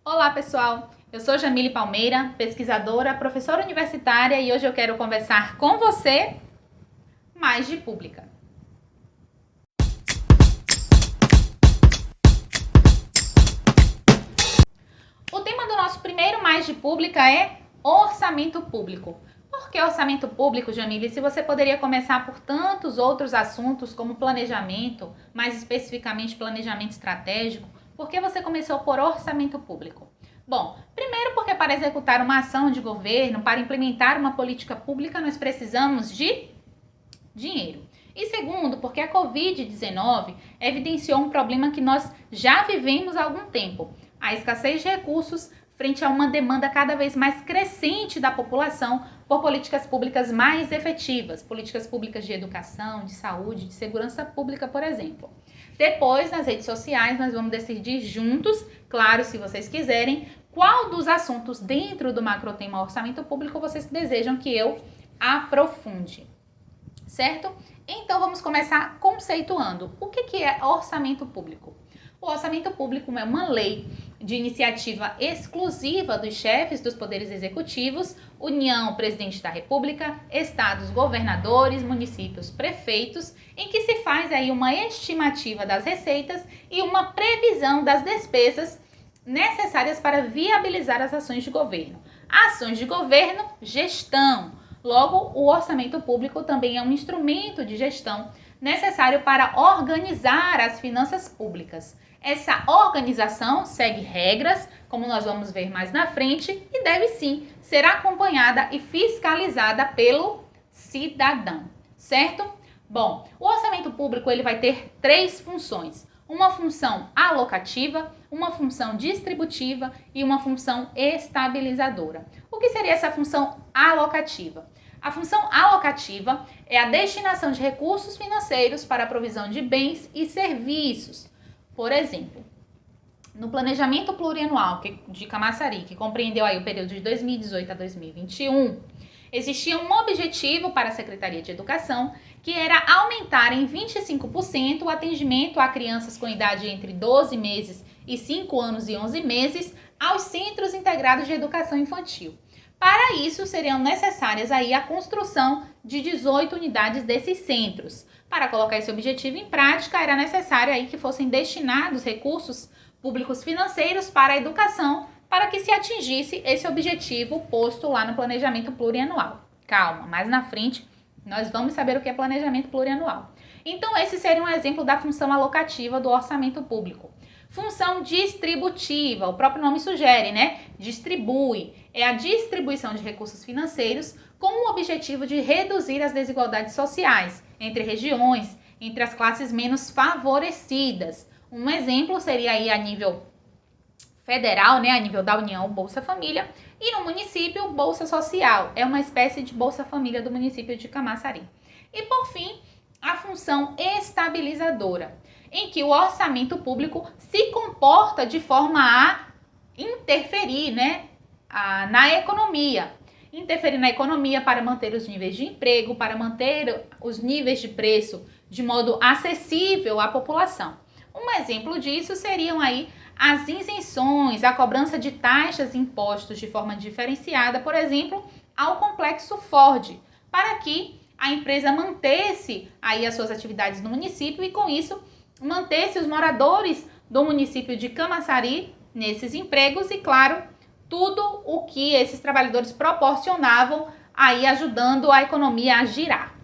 Olá, pessoal! Eu sou Jamile Palmeira, pesquisadora, professora universitária e hoje eu quero conversar com você mais de pública. O tema do nosso primeiro mais de pública é orçamento público. Por que orçamento público, Jamile? Se você poderia começar por tantos outros assuntos como planejamento, mais especificamente planejamento estratégico, por que você começou por orçamento público? Bom, primeiro porque para executar uma ação de governo, para implementar uma política pública, nós precisamos de dinheiro. E segundo, porque a Covid-19 evidenciou um problema que nós já vivemos há algum tempo: a escassez de recursos frente a uma demanda cada vez mais crescente da população por políticas públicas mais efetivas, políticas públicas de educação, de saúde, de segurança pública, por exemplo. Depois, nas redes sociais, nós vamos decidir juntos, claro, se vocês quiserem, qual dos assuntos dentro do macrotema orçamento público vocês desejam que eu aprofunde. Certo? Então vamos começar conceituando. O que é orçamento público? O orçamento público é uma lei de iniciativa exclusiva dos chefes dos poderes executivos, União, Presidente da República, estados, governadores, municípios, prefeitos, em que se faz aí uma estimativa das receitas e uma previsão das despesas necessárias para viabilizar as ações de governo. Ações de governo, gestão. Logo, o orçamento público também é um instrumento de gestão necessário para organizar as finanças públicas. Essa organização segue regras, como nós vamos ver mais na frente, e deve sim ser acompanhada e fiscalizada pelo cidadão, certo? Bom, o orçamento público ele vai ter três funções: uma função alocativa, uma função distributiva e uma função estabilizadora. O que seria essa função alocativa? A função alocativa é a destinação de recursos financeiros para a provisão de bens e serviços. Por exemplo, no planejamento plurianual de Camaçari, que compreendeu aí o período de 2018 a 2021, existia um objetivo para a Secretaria de Educação, que era aumentar em 25% o atendimento a crianças com idade entre 12 meses e 5 anos e 11 meses aos Centros Integrados de Educação Infantil. Para isso, seriam necessárias aí a construção de 18 unidades desses centros. Para colocar esse objetivo em prática, era necessário aí que fossem destinados recursos públicos financeiros para a educação, para que se atingisse esse objetivo posto lá no planejamento plurianual. Calma, mais na frente nós vamos saber o que é planejamento plurianual. Então, esse seria um exemplo da função alocativa do orçamento público. Função distributiva, o próprio nome sugere, né? Distribui. É a distribuição de recursos financeiros com o objetivo de reduzir as desigualdades sociais entre regiões, entre as classes menos favorecidas. Um exemplo seria aí a nível federal, né, a nível da União, Bolsa Família, e no município, Bolsa Social. É uma espécie de Bolsa Família do município de Camaçari. E por fim, a função estabilizadora, em que o orçamento público se comporta de forma a interferir, né, na economia. Interferir na economia para manter os níveis de emprego, para manter os níveis de preço de modo acessível à população. Um exemplo disso seriam aí as isenções, a cobrança de taxas e impostos de forma diferenciada, por exemplo, ao complexo Ford, para que a empresa mantesse aí as suas atividades no município e, com isso, mantesse os moradores do município de Camaçari nesses empregos e, claro, tudo o que esses trabalhadores proporcionavam aí ajudando a economia a girar.